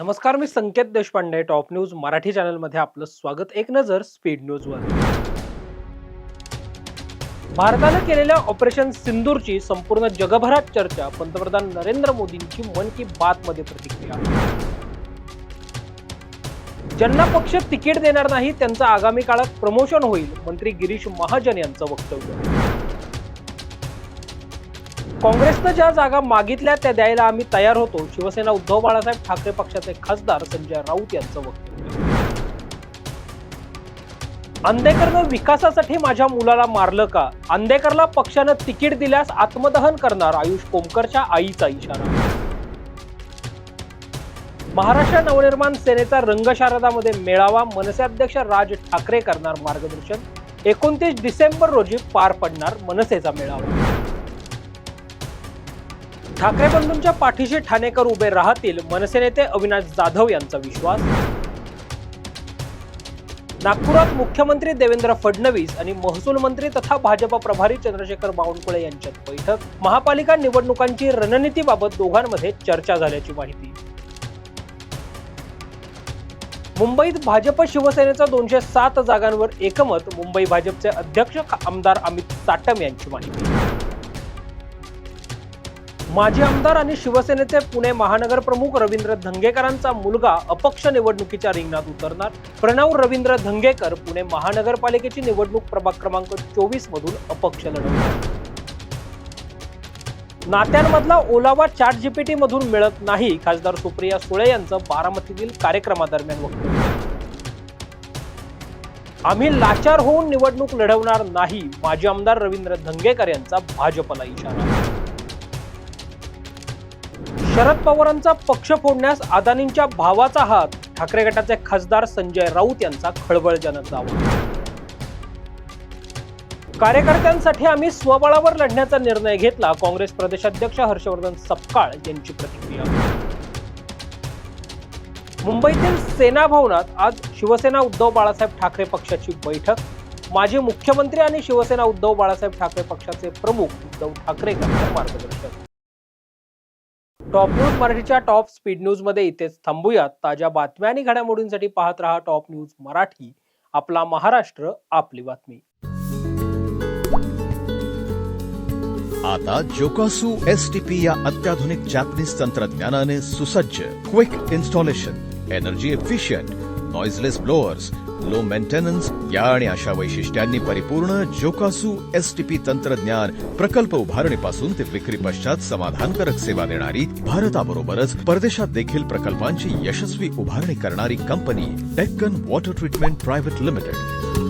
नमस्कार, मी संकेत Deshpande. Top news Marathi चॅनलमध्ये आपलं स्वागत. एक नजर स्पीड न्यूजवर. भारतानं केलेल्या ऑपरेशन सिंदूरची संपूर्ण जगभरात चर्चा. पंतप्रधान नरेंद्र मोदींची मन की बात मध्ये प्रतिक्रिया. ज्यांना पक्ष तिकीट देणार नाही त्यांचं आगामी काळात प्रमोशन होईल, मंत्री गिरीश महाजन यांचं वक्तव्य. काँग्रेसनं ज्या जागा मागितल्या त्या द्यायला आम्ही तयार होतो, शिवसेना उद्धव बाळासाहेब ठाकरे पक्षाचे खासदार संजय राऊत यांचं वक्तव्य. अंधेकरनं विकासासाठी माझ्या मुलाला मारलं का? अंधेकरला पक्षानं तिकीट दिल्यास आत्मदहन करणार, आयुष कोमकरच्या आईचा इशारा. महाराष्ट्र नवनिर्माण सेनेचा रंगशारदामध्ये मेळावा. मनसे अध्यक्ष राज ठाकरे करणार मार्गदर्शन. 29 डिसेंबर रोजी पार पडणार मनसेचा मेळावा. ठाकरे बंधूंच्या पाठीशी ठाणेकर उभे राहतील, मनसे नेते अविनाश जाधव यांचा विश्वास. नागपुरात मुख्यमंत्री देवेंद्र फडणवीस आणि महसूल मंत्री तथा भाजपा प्रभारी चंद्रशेखर बावनकुळे यांच्यात बैठक. महापालिका निवडणुकांची रणनीतीबाबत दोघांमध्ये चर्चा झाल्याची माहिती. मुंबईत भाजप शिवसेनेचा 207 जागांवर एकमत. मुंबई भाजपचे अध्यक्ष आमदार अमित साटम यांची माहिती. माजी आमदार आणि शिवसेनेचे पुणे महानगर प्रमुख रवींद्र धंगेकरांचा मुलगा अपक्ष निवडणुकीच्या रिंगणात उतरणार. प्रणव रवींद्र धंगेकर पुणे महानगरपालिकेची निवडणूक प्रभाग क्रमांक 24 मधून अपक्ष लढवणार. नात्यांमधला ओलावा ChatGPT मधून मिळत नाही, खासदार सुप्रिया सुळे यांचं बारामतीतील कार्यक्रमादरम्यान वक्तव्य. आम्ही लाचार होऊन निवडणूक लढवणार नाही, माजी आमदार रवींद्र धंगेकर यांचा भाजपला इशारा. शरद पवारांचा पक्ष फोडण्यास अदानींच्या भावाचा हात. ठाकरे गटाचे खासदार संजय राऊत यांचा खळबळजनक दावा. कार्यकर्त्यांसाठी आम्ही स्वबळावर लढण्याचा निर्णय घेतला, काँग्रेस प्रदेशाध्यक्ष हर्षवर्धन सपकाळ यांची प्रतिक्रिया. मुंबईतील सेना भवनात आज शिवसेना उद्धव बाळासाहेब ठाकरे पक्षाची बैठक. माजी मुख्यमंत्री आणि शिवसेना उद्धव बाळासाहेब ठाकरे पक्षाचे प्रमुख उद्धव ठाकरे यांचं मार्गदर्शन. टॉप न्यूज मराठीच्या टॉप स्पीड न्यूज मध्ये इथेच थांबूयात. ताज्या बातम्या आणि घडामोडींसाठी पाहत रहा टॉप न्यूज मराठी. आपला महाराष्ट्र, आपली बातमी. आता जोकासू STP या अत्याधुनिक जॅपनीज तंत्रज्ञानाने सुसज्ज, quick installation, energy efficient, noiseless blowers, low maintenance या आणि अशा वैशिष्ट्यांनी परिपूर्ण जोकासू STP तंत्रज्ञान प्रकल्प उभारणीपासून ते विक्री पश्चात समाधानकारक सेवा देणारी, भारताबरोबरच परदेशात देखील प्रकल्पांची यशस्वी उभारणी करणारी company Deccan water treatment private limited.